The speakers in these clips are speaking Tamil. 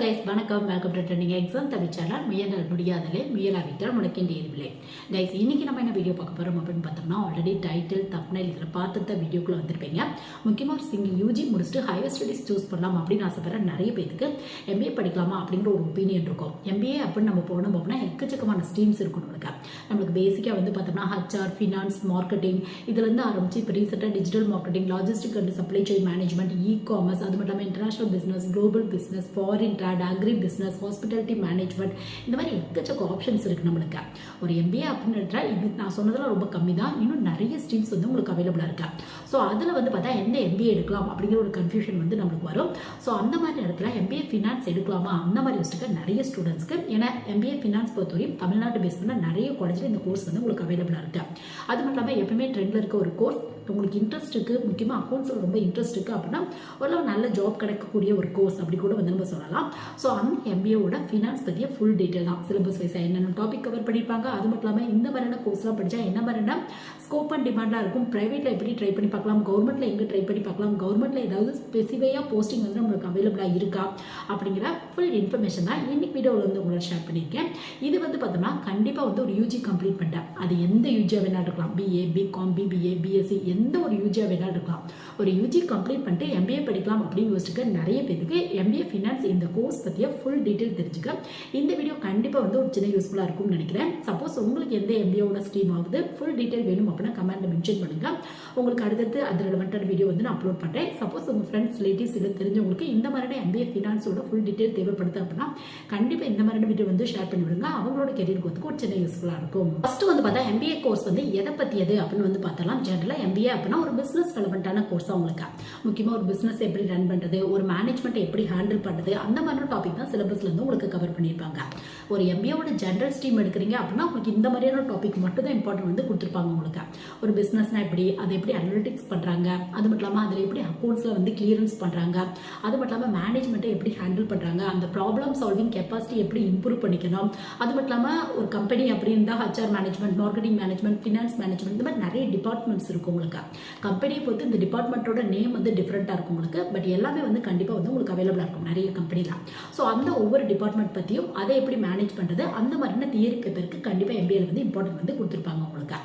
கைஸ் வணக்கம், welcome to trending exam Tamil channel. முயன்றால் முடியாதலே, முயலாவிட்டால் முடக்கின்றே. கைஸ் இன்னைக்கு நம்ம என்ன வீடியோ பார்க்க போறோம் அப்படின்னு பார்த்தோம்னா, ஆல்ரெடி டைட்டில் தப்னைல் இதில் பார்த்துட்ட வீடியோக்குள்ள வந்திருப்பீங்க. முக்கியமாக ஒரு சிங்கிள் யூஜி முடிச்சுட்டு ஹையர் ஸ்டடீஸ் சூஸ் பண்ணலாம் அப்படின்னு ஆசைப்படுற நிறைய பேருக்கு எம்பிஏ படிக்கலாமா அப்படிங்கிற ஒரு ஒப்பீனியன் இருக்கும். எம்பிஏ அப்படின்னு நம்ம போனோம் அப்படின்னா எக்கச்சக்கமான ஸ்ட்ரீம்ஸ் இருக்கும். நம்மளுக்கு பேசிக்காக வந்து பார்த்தோம்னா ஹச்ஆர், ஃபினான்ஸ், மார்க்கெட்டிங், இதுலேருந்து ஆரம்பிச்சு இப்போ ரீசெண்டாக digital marketing, logistic and supply chain management, e-commerce, அது மட்டும் இல்லாமல் international business, global business, foreign agri business, hospitality management, இந்த மாதிரி எக்கச்சக்க ஆப்ஷன்ஸ் இருக்கு நம்மளுக்கு. ஒரு எம்பிஏ அப்படின்னு இது நான் சொன்னதெல்லாம் ரொம்ப கம்மி தான். இன்னும் நிறைய ஸ்ட்ரீம்ஸ் வந்து உங்களுக்கு அவைலபிளாக இருக்கு. ஸோ அதில் வந்து பார்த்தா எந்த எம்பிஏ எடுக்கலாம் அப்படிங்கிற ஒரு கன்ஃபியூஷன் வந்து நம்மளுக்கு வரும். ஸோ அந்த மாதிரி இடத்துல எம்பிஏ ஃபினான்ஸ் எடுக்கலாமா அந்த மாதிரி வச்சுக்க நிறைய ஸ்டூடெண்ட்ஸ்க்கு. ஏன்னா எம்பிஏ ஃபினான்ஸ் பொறுத்தவரையும் தமிழ்நாட்டு பேஸ் பண்ண நிறைய காலேஜில் இந்த கோர்ஸ் வந்து உங்களுக்கு அவைலபிளாக இருக்கு. அது மட்டும் இல்லாமல் எப்பவுமே ட்ரெண்டில் இருக்க ஒரு கோர்ஸ். உங்களுக்கு இன்ட்ரெஸ்ட் இருக்குது, முக்கியமாக அக்கௌண்ட்ஸில் ரொம்ப இன்ட்ரெஸ்ட் இருக்குது அப்படின்னா ஒரு நல்ல ஜாப் கிடைக்கக்கூடிய ஒரு கோர்ஸ் அப்படி கூட வந்து நம்ம சொல்லலாம். ஸோ அந்த எம்பிஏவோட ஃபினான்ஸ் பற்றிய ஃபுல் டீட்டெயில் தான். சிலபஸ் வைஸாக என்னென்ன டாபிக் கவர் பண்ணியிருப்பாங்க, அது மட்டும் இல்லாமல் இந்த மாதிரியான கோர்ஸ்லாம் படித்தா என்ன மாதிரியான ஸ்கோப் அண்ட் டிமாண்டாக இருக்கும், ப்ரைவேட்டில் எப்படி ட்ரை பண்ணி பார்க்கலாம், கவர்மெண்ட்டில் எங்கே ட்ரை பண்ணி பார்க்கலாம், கவர்மெண்ட்டில் ஏதாவது ஸ்பெசிஃபையாக போஸ்டிங் வந்து நம்மளுக்கு அவைலபிளாக இருக்கா அப்படிங்கிற ஃபுல் இன்ஃபர்மேஷன் தான் இன்னைக்கு வீடியோவில் வந்து உங்களோட ஷேர் பண்ணியிருக்கேன். இது வந்து பார்த்தோம்னா கண்டிப்பாக வந்து ஒரு யூஜி கம்ப்ளீட் பண்ணிட்டேன். அது எந்த யூஜியாக வேணாலும் இருக்கலாம், பிஏ, பிகாம், பிபிஏ, பிஎஸ்சி, எந்த ஒரு யூஜியாக வேணாலும் இருக்கலாம். ஒரு யூஜி கம்ப்ளீட் பண்ணிட்டு எம்பிஏ படிக்கலாம் அப்படின்னு யோசிச்சுக்க நிறைய பேருக்கு எம்பிஏ ஃபினான்ஸ் இந்த கோர்ஸ் பற்றிய ஃபுல் டீட்டெயில் தெரிஞ்சுக்க இந்த வீடியோ கண்டிப்பாக வந்து ஒரு சின்ன யூஸ்ஃபுல்லாக இருக்கும்னு நினைக்கிறேன். சப்போஸ் உங்களுக்கு எந்த எம்பிஏவோட ஸ்ட்ரீம் ஆகுது ஃபுல் டீட்டெயில் வேணும் அப்படின்னா கமெண்ட்ல மென்ஷன் பண்ணுங்க. உங்களுக்கு அடுத்தது அது ரெலவெண்டான வீடியோ வந்து நான் அப்லோட் பண்ணுறேன். சப்போஸ் உங்கள் ஃப்ரெண்ட்ஸ், ரிலேட்டிவ்ஸ் இல்லை தெரிஞ்சவங்களுக்கு இந்த மாதிரியான எம்பிஏ ஃபினான்ஸோட ஃபுல் டீட்டெயில் தேவைப்படுது அப்படின்னா கண்டிப்பாக இந்த மாதிரியான வீடியோ வந்து ஷேர் பண்ணி விடுங்க. அவங்களோட கெரியர் கோத்துக்கு ஒரு சின்ன யூஸ்ஃபுல்லாக இருக்கும். ஃபர்ஸ்ட் வந்து பார்த்தா எம்பிஏ கோர்ஸ் வந்து எதை பற்றியது அப்படின்னு வந்து பார்த்தலாம். ஜென்ரலாக எம்பிஏ அப்படின்னா ஒரு பிஸ்னஸ் ரெலவெண்டான கோர்ஸ் உங்களுக்கு. முக்கியமாக ஒரு பிஸ்னஸ் எப்படி ரன் பண்ணுறது, ஒரு மேனேஜ்மெண்ட் எப்படி ஹேண்டில் பண்ணுறது, அந்த மாதிரியான டாபிக் தான் சிலபஸ்ல இருந்து உங்களுக்கு கவர் பண்ணியிருப்பாங்க. ஒரு எம்பிஏவோட ஜென்ரல் ஸ்ட்ரீம் எடுக்கிறீங்க அப்படின்னா உங்களுக்கு இந்த மாதிரியான டாபிக் மட்டும் தான் இம்பார்ட்டன்ட் வந்து கொடுத்துருப்பாங்க உங்களுக்கு. ஒரு பிஸ்னஸ்னா எப்படி, அதை எப்படி அனலிட்டிக்ஸ் பண்ணுறாங்க, அது மட்டும் இல்லாமல் அதில் எப்படி அக்கௌண்ட்ஸில் வந்து கிளியரன்ஸ் பண்ணுறாங்க, அது மட்டும் இல்லாமல் மேனேஜ்மெண்ட்டை எப்படி ஹேண்டில் பண்ணுறாங்க, அந்த ப்ராப்ளம் சால்விங் கெப்பாசிட்டி எப்படி இம்ப்ரூவ் பண்ணிக்கணும், அது மட்டும் இல்லாமல் ஒரு கம்பெனி அப்படி இருந்தால் HR management, marketing management, finance management, இந்த மாதிரி நிறைய டிபார்ட்மெண்ட்ஸ் இருக்கும் உங்களுக்கு. கம்பெனியை பொறுத்து இந்த டிபார்ட்மெண்ட்டோட நேம் வந்து டிஃப்ரெண்ட்டாக இருக்கும் உங்களுக்கு. பட் எல்லாமே வந்து கண்டிப்பாக வந்து உங்களுக்கு அவைலபிளாக இருக்கும் நிறைய கம்பெனியில். ஸோ அந்த ஒவ்வொரு டிபார்ட்மெண்ட் பற்றியும் அதை எப்படி மேனேஜ் பண்ணுறது, அந்த மாதிரியான தியரி பேப்பருக்கு கண்டிப்பாக எம்பிஏல வந்து இம்பார்ட்டன்ட் வந்து கொடுத்துருப்பாங்க உங்களுக்கு.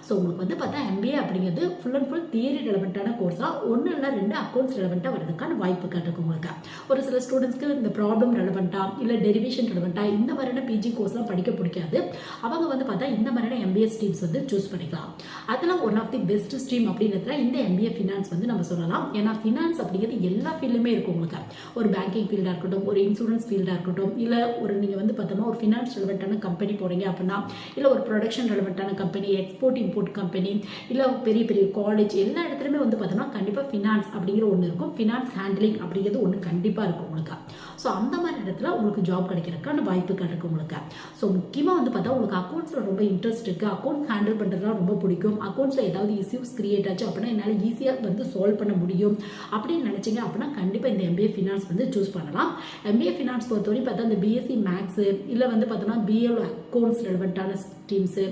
ஸோ உங்களுக்கு வந்து பார்த்தா எம்பிஏ அப்படிங்கிறது ஃபுல் அண்ட் ஃபுல் தியரி ரெலவெண்ட்டான கோர்ஸாக ஒன்று இல்லை ரெண்டு அக்கௌண்ட்ஸ் ரெலவெண்ட்டாக வரதுக்கான வாய்ப்புகள் இருக்கு உங்களுக்கு. ஒரு சில ஸ்டூடெண்ட்ஸ்க்கு இந்த ப்ராப்ளம் ரெலவெண்ட்டாக இல்லை டெரிவேஷன் ரெலவெண்ட்டாக இந்த மாதிரியான பிஜி கோர்ஸ்லாம் படிக்க பிடிக்காது. அவங்க வந்து பார்த்தா இந்த மாதிரியான எம்பிஏ ஸ்ட்ரீம்ஸ் வந்து சூஸ் பண்ணிக்கலாம். அதில் one of the best stream அப்படிங்கிறதுல இந்த எம்பிஏ ஃபினான்ஸ் வந்து நம்ம சொல்லலாம். ஏன்னா ஃபினான்ஸ் அப்படிங்கிறது எல்லா ஃபீல்டுமே இருக்கும் உங்களுக்கு. ஒரு பேங்கிங் ஃபீல்டாக இருக்கட்டும், ஒரு இன்சூரன்ஸ் ஃபீல்டாக இருக்கட்டும், இல்லை ஒரு நீங்கள் வந்து பார்த்தோம்னா ஒரு ஃபினான்ஸ் ரெலவெண்ட்டான கம்பெனி போகிறீங்க அப்படின்னா, இல்லை ஒரு ப்ரொடக்ஷன் ரெலவெண்ட்டான கம்பெனி, எக்ஸ்போர்ட் இம்போர்ட் கம்பெனி, இல்லை பெரிய பெரிய காலேஜ், எல்லா இடத்துலையுமே வந்து பார்த்தோம்னா கண்டிப்பாக ஃபினான்ஸ் அப்படிங்கிற ஒன்று இருக்கும். ஃபினான்ஸ் ஹேண்ட்லிங் அப்படிங்கிறது ஒன்று கண்டிப்பாக இருக்கும் உங்களுக்கு. ஸோ அந்த மாதிரி இடத்துல உங்களுக்கு ஜாப் கிடைக்கிறதுக்கான வாய்ப்புகள் இருக்கு உங்களுக்கு. ஸோ முக்கியமாக வந்து பார்த்தா உங்களுக்கு அக்கௌண்ட்ஸில் ரொம்ப இன்ட்ரெஸ்ட் இருக்குது, அக்கௌண்ட் ஹேண்டில் பண்ணுறதுலாம் ரொம்ப பிடிக்கும், அக்கௌண்ட்ஸில் ஏதாவது இஷ்யூஸ் கிரியேட் ஆச்சு அப்படின்னா என்னால் ஈஸியாக வந்து சால்வ் பண்ண முடியும் அப்படின்னு நினச்சிங்க அப்படின்னா கண்டிப்பாக இந்த எம்பிஏ ஃபினான்ஸ் வந்து சூஸ் பண்ணலாம். எம்பிஏ ஃபினான்ஸ் பொறுத்தவரைக்கும் பார்த்தா இந்த பிஎஸ்சி மேக்ஸு இல்லை வந்து பார்த்தோம்னா பிஎல் அக்கௌண்ட்ஸ் ரெலவெண்ட்டான ஸ்ட்ரீம்ஸு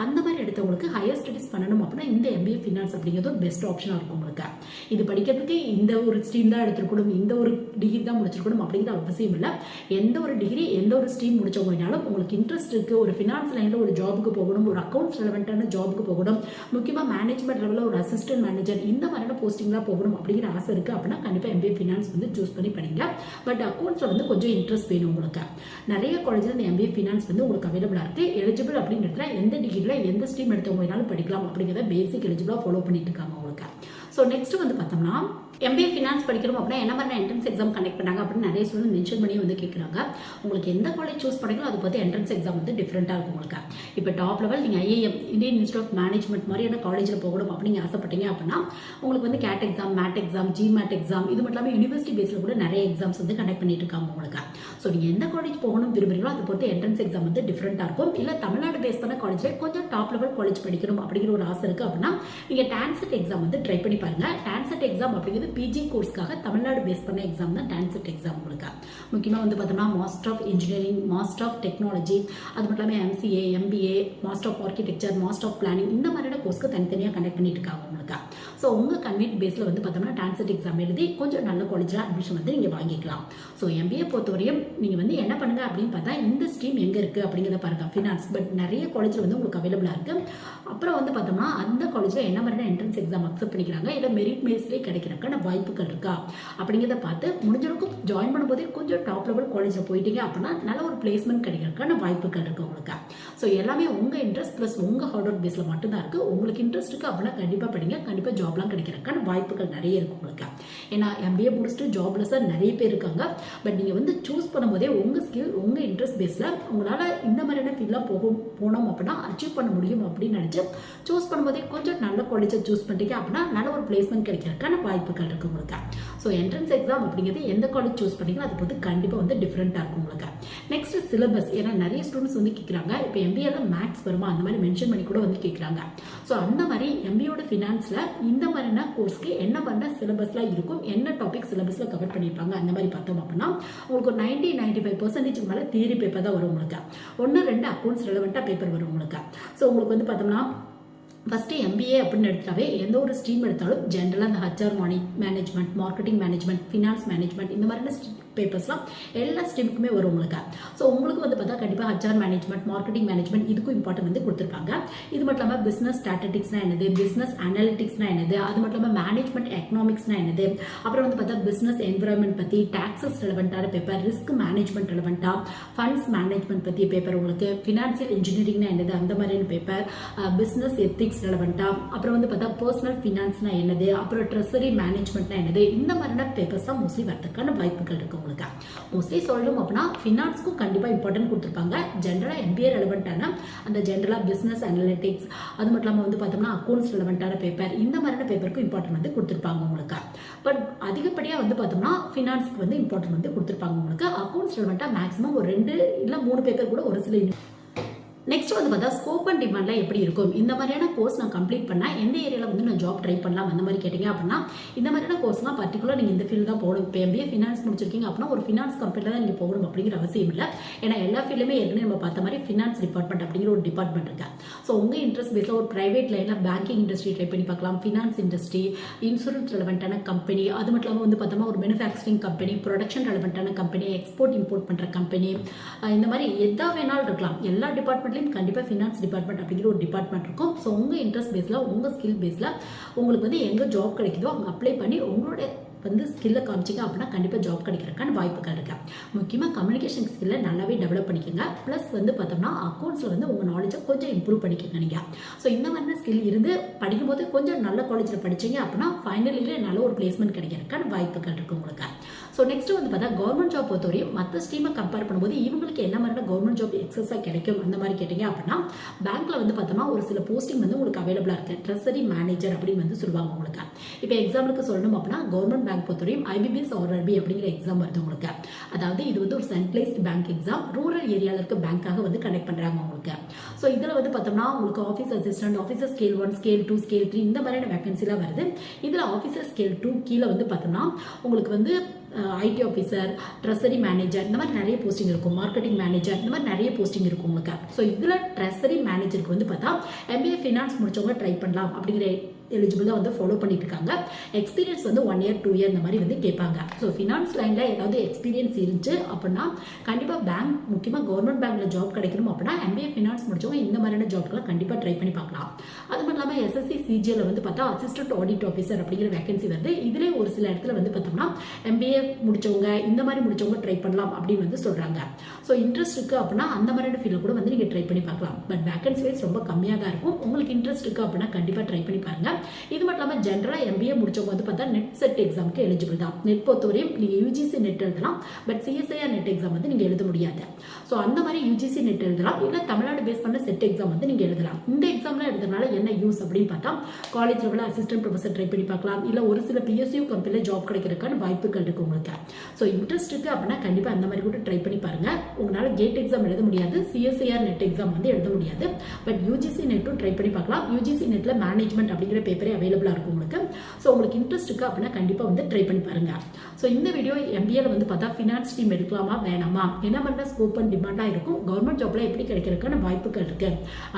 அந்த மாதிரி எடுத்தவங்களுக்கு ஹையர் ஸ்டடீஸ் பண்ணணும் அப்படின்னா இந்த எம்பிஏ ஃபினான்ஸ் அப்படிங்கிறது ஒரு பெஸ்ட் ஆப்ஷனாக இருக்கும் உங்களுக்கு. இது படிக்கிறதுக்கு இந்த ஒரு ஸ்ட்ரீம் தான் எடுத்துருக்கணும், இந்த ஒரு டிகிரி தான் முடிச்சிருக்கணும் அப்படிங்கிற அவசியம் இல்லை. எந்த ஒரு டிகிரி, எந்த ஒரு ஸ்ட்ரீம் முடிச்சவங்கனாலும் உங்களுக்கு இன்ட்ரெஸ்ட் இருக்குது, ஒரு ஃபினான்ஸ் லைனில் ஒரு ஜாபுக்கு போகணும், ஒரு அக்கௌண்ட்ஸ் ரெலவெண்ட்டான ஜாபுக்கு போகணும், முக்கியமாக மேனேஜ்மெண்ட் லெவலில் ஒரு அசிஸ்டன்ட் மேனேஜர் இந்த மாதிரியான போஸ்டிங்லாம் போகணும் அப்படிங்கிற ஆசை இருக்குது அப்படின்னா கண்டிப்பாக எம்பிஏ ஃபினான்ஸ் வந்து சூஸ் பண்ணி படிங்க. பட் அக்கௌண்ட்ஸில் வந்து கொஞ்சம் இன்ட்ரெஸ்ட் வேணும் உங்களுக்கு. நிறைய காலேஜில் இந்த எம்பிஏ ஃபினான்ஸ் வந்து உங்களுக்கு அவைலபிளாக இருக்குது. எலிஜிபிள் அப்படிங்கிறதுல எந்த டிகிரியில் எந்த ஸ்ட்ரீம் எடுத்தவங்கனாலும் படிக்கலாம் அப்படிங்கிறத பேசிக் எலிஜிபிளாக ஃபாலோ பண்ணிட்டு இருக்காங்க உங்களுக்கு. ஸோ நெக்ஸ்ட் வந்து பார்த்தோம்னா எம்பிஏ ஃபினான்ஸ் படிக்கிறோம் அப்படின்னா என்ன மாதிரி என்ட்ரன்ஸ் எக்ஸாம் கண்டக்ட் பண்ணாங்க அப்படின்னு நிறைய ஸ்டூடெண்ட் மென்ஷன் பண்ணி வந்து கேட்குறாங்க. உங்களுக்கு எந்த காலேஜ் சூஸ் பண்ணிங்களோ அதை பற்றி என்ட்ரன்ஸ் எக்ஸாம் வந்து டிஃப்ரெண்ட்டாக இருக்கும் உங்களுக்கு. இப்போ டாப் லெவல் நீங்கள் IIM, Indian institute of management மாதிரியான காலேஜில் போகணும் அப்படின்னு ஆசைப்பட்டீங்க அப்படின்னா உங்களுக்கு வந்து CAT exam, MAT exam, GMAT exam, இது மட்டும் இல்லாமல் யூனிவர்சிட்டி பேஸில் கூட நிறைய எக்ஸாம்ஸ் வந்து கண்டக்ட் பண்ணிட்டு இருக்காங்க உங்களுக்கு. ஸோ நீங்கள் எந்த காலேஜ் போகணும் விரும்புகிறீங்களோ அதை பொறுத்து என்ட்ரன்ஸ் எக்ஸாம் வந்து டிஃப்ரெண்ட்டாக இருக்கும். இல்லை தமிழ்நாடு பேஸ் பண்ண காலேஜில் கொஞ்சம் டாப் லெவல் காலேஜ் படிக்கணும் அப்படிங்கிற ஒரு ஆசை இருக்குது அப்படின்னா நீங்கள் டான்செட் எக்ஸாம் வந்து ட்ரை பண்ணி பாருங்கள். டான்செட் எக்ஸாம் அப்படிங்கிறது பிஜி கோர்ஸ்க்காக தமிழ்நாடு பேஸ் பண்ண எக்ஸாம் தான் டான்செட் எக்ஸாம் உங்களுக்கு. முக்கியமாக வந்து பார்த்தோம்னா master of engineering, master of technology, அது மட்டும் இல்லாமல் MCA, MBA, master of architecture, master of planning இந்த மாதிரியான கோர்ஸ்க்கு தனித்தனியாக கண்டக்ட் பண்ணிட்டு இருக்காங்க உங்களுக்கு. ஸோ ஸோ உங்கள் கன்வீனியன்ட் பேஸில் வந்து பார்த்தோம்னா டான்செட் எக்ஸாம் எழுதி கொஞ்சம் நல்ல காலேஜில் அட்மிஷன் வந்து நீங்கள் வாங்கிக்கலாம். ஸோ எம்பிஏ பொறுத்தவரையும் நீங்கள் வந்து என்ன பண்ணுங்க அப்படின்னு பார்த்தா இந்த ஸ்ட்ரீம் எங்கே இருக்குது அப்படிங்கிறத பாருங்கள். ஃபினான்ஸ் பட் நிறைய காலேஜில் வந்து உங்களுக்கு அவைலபிளாக இருக்குது. அப்புறம் வந்து பார்த்தோம்னா அந்த காலேஜில் என்ன மாதிரியான என்ட்ரன்ஸ் எக்ஸாம் அக்செப்ட் பண்ணிக்கிறாங்க, இல்லை மெரிட் பேஸ்லேயே கிடைக்கிறதுக்கான வாய்ப்புகள் இருக்கா அப்படிங்கிறத பார்த்து முடிஞ்சளவுக்கு ஜாயின் பண்ணும்போதே கொஞ்சம் டாப் லெவல் காலேஜில் போயிட்டீங்க அப்படின்னா நல்ல ஒரு பிளேஸ்மெண்ட் கிடைக்கிறதுக்கான வாய்ப்புகள் இருக்குது உங்களுக்கு. ஸோ எல்லாமே உங்கள் இன்ட்ரெஸ்ட் ப்ளஸ் உங்கள் ஹார்ட் ஒர்க் பேஸில் மட்டும்தான் இருக்குது. உங்களுக்கு இன்ட்ரெஸ்ட் இருக்குது அப்படின்னா கண்டிப்பாக படிங்க, கண்டிப்பாக ஜாப்லாம் கிடைக்கிறதுக்கான வாய்ப்புகள் நிறைய இருக்கும் உங்களுக்கு. ஏன்னா எம்பிஏ முடிச்சுட்டு ஜாப்லெஸ்ஸாக நிறைய பேர் இருக்காங்க. பட் நீங்கள் வந்து சூஸ் பண்ணும்போதே உங்கள் ஸ்கில் உங்கள் இன்ட்ரெஸ்ட் பேஸில் உங்களால் இந்த மாதிரியான ஃபீல்டாக போனோம் அப்படின்னா அச்சீவ் பண்ண முடியும் அப்படின்னு நினச்சி சூஸ் பண்ணும்போதே கொஞ்சம் நல்ல காலேஜை சூஸ் பண்ணிட்டீங்க அப்படின்னா நல்ல ஒரு பிளேஸ்மெண்ட் கிடைக்கிறதுக்கான வாய்ப்புகள் இருக்குது உங்களுக்கு. ஸோ என்ட்ரன்ஸ் எக்ஸாம் அப்படிங்கிறது எந்த காலேஜ் சூஸ் பண்ணிங்களோ அது வந்து கண்டிப்பாக வந்து டிஃப்ரெண்ட்டாக இருக்கும் உங்களுக்கு. நெக்ஸ்ட் சிலபஸ், ஏன்னா நிறைய ஸ்டூடெண்ட்ஸ் வந்து கேட்குறாங்க இப்போ எம்பிஏல மேக்ஸ் வருமா அந்த மாதிரி மென்ஷன் பண்ணி கூட வந்து கேட்குறாங்க. ஸோ அந்த மாதிரி எம்பிஏட ஃபினான்ஸில் இந்த மாதிரியான கோர்ஸ்க்கு என்ன பண்ண சிலபஸ்லாம் இருக்கும், என்ன டாபிக் சிலபஸில் கவர் பண்ணியிருப்பாங்க அந்த மாதிரி பார்த்தோம் அப்படின்னா உங்களுக்கு ஒரு 90-95% மேலே தியரி பேப்பர் தான் வரும் உங்களுக்கு. 1-2 அக்கௌண்ட்ஸ் ரெலவெண்ட்டாக பேப்பர் வரும் உங்களுக்கு. ஸோ உங்களுக்கு வந்து பார்த்தோம்னா ஃபஸ்ட்டு எம்பிஏ அப்படின்னு எடுத்தாவே எந்த ஒரு ஸ்ட்ரீம் எடுத்தாலும் ஜென்ரலாக இந்த HR management, marketing management, finance management இந்த மாதிரியான பேப்பர்ஸ்லாம் எல்லா ஸ்ட்ரீமுக்குமே வரும் உங்களுக்கு. ஸோ உங்களுக்கு வந்து பார்த்தா கண்டிப்பாக ஹச்ஆர் மேனேஜ்மெண்ட், மார்க்கெட்டிங் மேனேஜ்மெண்ட் இதுக்கும் இம்பார்ட்டன்ட் வந்து கொடுத்துருப்பாங்க. இது மட்டும் இல்லாமல் பிஸ்னஸ் ஸ்ட்ராட்டஜிக்ஸ்னா என்னது, பிஸ்னஸ் அனாலிட்டிக்ஸ்னா என்னது, அது மட்டும் இல்லாமல் மேனேஜ்மெண்ட் எக்கனாமிக்ஸ்னா என்னது, அப்புறம் வந்து பார்த்தா பிஸ்னஸ் என்விரான்மெண்ட் பற்றி, டாக்ஸஸ் ரெலவெண்ட்டான பேப்பர், ரிஸ்க் மேனேஜ்மெண்ட் ரெலவெண்ட்டாக, ஃபண்ட்ஸ் மேனேஜ்மெண்ட் பற்றிய பேப்பர் உங்களுக்கு, ஃபினான்சியல் இன்ஜினியரிங்னா என்னது அந்த மாதிரியான பேப்பர், பிஸ்னஸ் எத்திக்ஸ் ரெலவெண்ட்டாக, அப்புறம் வந்து பார்த்தா பர்சனல் ஃபினான்ஸ்னா என்னது, அப்புறம் ட்ரெஸரி மேனேஜ்மெண்ட்னா என்னது, இந்த மாதிரியான பேப்பர்ஸ் தான் மோஸ்ட்லி வரதுக்கான வாய்ப்புகள் இருக்கு உங்களுக்கு. மோஸ்ட்லி சொல்லணும் அப்படின்னா ஃபினான்ஸ்க்கும் கண்டிப்பாக இம்பார்ட்டன்ட் கொடுத்துருப்பாங்க. ஜென்ரலாக எம்பிஏ ரெலவெண்ட்டான அந்த ஜென்ரலாக பிஸ்னஸ் அனலிட்டிக்ஸ், அது மட்டும் இல்லாமல் வந்து பார்த்தோம்னா அக்கௌண்ட்ஸ் ரெலவெண்ட்டான பேப்பர் இந்த மாதிரியான பேப்பருக்கும் இம்பார்ட்டன்ட் வந்து கொடுத்துருப்பாங்க உங்களுக்கு. பட் அதிகப்படியாக வந்து பார்த்தோம்னா ஃபினான்ஸ்க்கு வந்து இம்பார்ட்டன்ட் வந்து கொடுத்துருப்பாங்க உங்களுக்கு. அக்கௌண்ட்ஸ் ரெலவெண்ட்டாக மேக்ஸிமம் ஒரு 2 இல்லை 3 பேப்பர் கூட ஒரு சில. நெக்ஸ்ட் வந்து பார்த்தா ஸ்கோப் அண்ட் டிமாண்ட்லாம் எப்படி இருக்கும், இந்த மாதிரியான கோர்ஸ் நான் கம்ப்ளீட் பண்ணால் எந்த ஏரியாவில் வந்து நான் ஜாப் ட்ரை பண்ணலாம் அந்த மாதிரி கேட்டிங்க அப்படின்னா இந்த மாதிரியான கோர்ஸ்லாம் பர்டிகுலர் நீங்கள் இந்த ஃபீல்டு தான் போகணும். இப்போ எம்பிஏ ஃபினான்ஸ் முடிச்சிருக்கீங்க அப்படின்னா ஒரு ஃபினான்ஸ் கம்பெனியில் தான் நீங்கள் போகணும் அப்படிங்கிற அவசியம் இல்லை. ஏன்னா எல்லா ஃபீல்டுமே ஏற்கனவே நம்ம பார்த்த மாதிரி ஃபினான்ஸ் டிபார்ட்மெண்ட் அப்படிங்கிற ஒரு டிபார்ட்மெண்ட் இருக்கு. ஸோ உங்கள் இன்ட்ரெஸ்ட் பேஸில் ஒரு ப்ரைவேட் லைனில் பேங்கிங் இண்டஸ்ட்ரி ட்ரை பண்ணி பார்க்கலாம், ஃபினான்ஸ் இண்டஸ்ட்ரி, இன்சூரன்ஸ் ரெலவெண்ட்டான கம்பெனி, அது மட்டும் இல்லாமல் வந்து பார்த்தோம்னா ஒரு மேனுஃபேக்சரிங் கம்பெனி, ப்ரொடக்ஷன் ரெலவெண்ட்டான கம்பெனி, எக்ஸ்போர்ட் இம்போர்ட் பண்ணுற கம்பெனி, இந்த மாதிரி எதா வேணாலும் இருக்கலாம். எல்லா டிபார்ட்மெண்ட்லையும் கண்டிப்பாக ஃபினான்ஸ் டிபார்ட்மெண்ட் அப்படிங்கிற ஒரு டிபார்ட்மெண்ட் இருக்கும். ஸோ உங்கள் இன்ட்ரெஸ்ட் பேஸில் உங்கள் ஸ்கில் பேஸில் உங்களுக்கு வந்து எங்கே ஜாப் கிடைக்குதோ அங்கே அப்ளை பண்ணி உங்களோட வந்து ஸ்கில்லை காமிச்சிங்க அப்படின்னா கண்டிப்பாக ஜாப் கிடைக்கிறதுக்கான வாய்ப்புகள் இருக்கு. முக்கியமாக கம்யூனிகேஷன் ஸ்கில்லை நல்லாவே டெவலப் பண்ணிக்கோங்க. ப்ளஸ் வந்து பார்த்தோம்னா அக்கௌண்ட்ஸில் வந்து உங்கள் நாலேஜை கொஞ்சம் இம்ப்ரூவ் பண்ணிக்கோங்க நீங்கள். ஸோ இந்த மாதிரி ஸ்கில் இருந்து படிக்கும்போது கொஞ்சம் நல்ல காலேஜில் படிச்சிங்க அப்படின்னா ஃபைனல் இயரில் நல்ல ஒரு பிளேஸ்மெண்ட் கிடைக்கிறதுக்கான வாய்ப்புகள் இருக்குது உங்களுக்கு. ஸோ நெக்ஸ்ட் வந்து பார்த்தா கவர்மெண்ட் ஜாப் பொறுத்தவரையும் மற்ற ஸ்ட்ரீமை கம்பேர் பண்ணும்போது இவங்களுக்கு என்ன மாதிரியான கவர்மெண்ட் ஜாப் எக்ஸஸாக கிடைக்கும் அந்த மாதிரி கேட்டிங்க அப்படின்னா பேங்க்கில் வந்து பார்த்தோம்னா ஒரு சில போஸ்டிங் வந்து உங்களுக்கு அவைலபிளாக இருக்குது. ட்ரெஸரி மேனேஜர் அப்படின்னு வந்து சொல்லுவாங்க உங்களுக்கு. இப்போ எக்ஸாம்பிளுக்கு சொல்லணும் அப்படின்னா கவர்மெண்ட் பேங்க் பொறுத்தவரையும் IBPS RRB அப்படிங்கிற எக்ஸாம் வருது உங்களுக்கு. அதாவது இது வந்து ஒரு சென்ட்ரலைஸ்ட் பேங்க் எக்ஸாம், ரூரல் ஏரியாவில் இருக்க பேங்காக வந்து கனெக்ட் பண்ணுறாங்க உங்களுக்கு. ஸோ இதில் வந்து பார்த்தோம்னா உங்களுக்கு office assistant, officer scale 1, scale 2, scale 3 இந்த மாதிரியான வேகன்சிலாம் வருது. இதில் ஆஃபீஸர் ஸ்கேல் 2 கீழே வந்து பார்த்தோம்னா உங்களுக்கு வந்து ஐடி ஆஃபீஸர், ட்ரெஸரி மேனேஜர் இந்த மாதிரி நிறைய போஸ்டிங் இருக்கும், மார்க்கெட்டிங் மேனேஜர் இந்த மாதிரி நிறைய போஸ்டிங் இருக்கும் உங்களுக்கு. ஸோ இதில் ட்ரெஸரி மேனேஜருக்கு வந்து பார்த்தா MBA ஃபினான்ஸ் முடிச்சவங்க ட்ரை பண்ணலாம் அப்படிங்கிற எலிஜிபிள் தான் வந்து ஃபாலோ பண்ணிட்டு இருக்காங்க. எக்ஸ்பீரியன்ஸ் வந்து 1 year 2 year இந்த மாதிரி வந்து கேட்பாங்க. ஸோ ஃபினான்ஸ் லைனில் ஏதாவது எக்ஸ்பீரியன்ஸ் இருந்துச்சு அப்படின்னா கண்டிப்பாக பேங்க், முக்கியமாக கவர்மெண்ட் பேங்க்கில் ஜாப் கிடைக்கணும் அப்படின்னா MBA ஃபினான்ஸ் முடிச்சவங்க இந்த மாதிரியான ஜாப்க்கெல்லாம் கண்டிப்பாக ட்ரை பண்ணி பார்க்கலாம். அது மட்டும் இல்லாமல் SSC CGL வந்து பார்த்தா அசிஸ்டன்ட் ஆடிட் ஆஃபீஸர் அப்படிங்கிற வேகன்சி வருது. இதிலே ஒரு சில இடத்துல வந்து பார்த்தோம்னா MBA முடிச்சவங்க இந்த மாதிரி முடிச்சவங்க ட்ரை பண்ணலாம் அப்படின்னு வந்து சொல்கிறாங்க. ஸோ இன்ட்ரெஸ்ட் இருக்குது அப்படின்னா அந்த மாதிரியான ஃபீல்டில் கூட வந்து நீங்கள் ட்ரை பண்ணி பார்க்கலாம். பட் வேகன்சி வைஸ் ரொம்ப கம்மியாக தான் இருக்கும். உங்களுக்கு இன்ட்ரெஸ்ட் இருக்குது அப்படின்னா கண்டிப்பாக ட்ரை பண்ணி பாருங்க. இது மட்டும் இல்லாமல் ஜென்ரலாக MBA முடிச்சவங்க வந்து பார்த்தா நெட் செட் எக்ஸாமுக்கு எலிஜிபிள் தான். நெட் பொறுத்தவரையும் நீங்கள் UGC நெட் எழுதலாம், பட் CSIR நெட் எக்ஸாம் வந்து நீங்கள் எழுத முடியாது. ஸோ அந்த மாதிரி UGC நெட் எழுதலாம், இல்லை தமிழ்நாடு பேஸ் பண்ண செட் எக்ஸாம் வந்து நீங்கள் எழுதலாம். இந்த எக்ஸாம்லாம் எழுதுறதுனால என்ன யூஸ் அப்படின்னு பார்த்தா காலேஜ் லெவலில் அசிஸ்டன்ட் ப்ரொஃபஸர் ட்ரை பண்ணி பார்க்கலாம், இல்லை ஒரு சில PSU கம்பெனியில் ஜாப் கிடைக்கிறதுக்கான வாய்ப்புகள் இருக்குது உங்களுக்கு. ஸோ இன்ட்ரெஸ்ட் இருக்குது அப்படின்னா கண்டிப்பாக அந்த மாதிரி கூட ட்ரை பண்ணி பாருங்க. உங்களால் கேட் எக்ஸாம் எழுத முடியாது, CSIR நெட் எக்ஸாம் வந்து எழுத முடியாது, பட் UGC நெட்டும் ட்ரை பண்ணி பார்க்கலாம். UGC நெட்டில் மேனேஜ்மெண்ட் அப்படிங்கிற பேப்பரே அவைலபிளாக இருக்கும் உங்களுக்கு. ஸோ உங்களுக்கு இன்ட்ரெஸ்ட் இருக்குது அப்படின்னா கண்டிப்பாக வந்து ட்ரை பண்ணி பாருங்கள். ஸோ இந்த வீடியோ MBAல வந்து பார்த்தா ஃபினான்ஸ் ஸ்ட்ரீம் எடுக்கலாமா வேணாமா, என்ன மாதிரி ஸ்கோப் அண்ட் டிமாண்டாக இருக்கும், கவர்மெண்ட் ஜாப்ல எப்படி கிடைக்கிறதுக்கான வாய்ப்புகள் இருக்கு,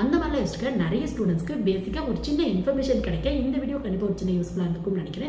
அந்த மாதிரிலாம் யோசிக்க நிறைய ஸ்டூடெண்ட்ஸ்க்கு பேசிக்காக ஒரு சின்ன இன்ஃபர்மேஷன் கிடைக்க இந்த வீடியோ கண்டிப்பாக ஒரு சின்ன யூஸ்ஃபுல்லாக இருக்கும்னு நினைக்கிறேன்.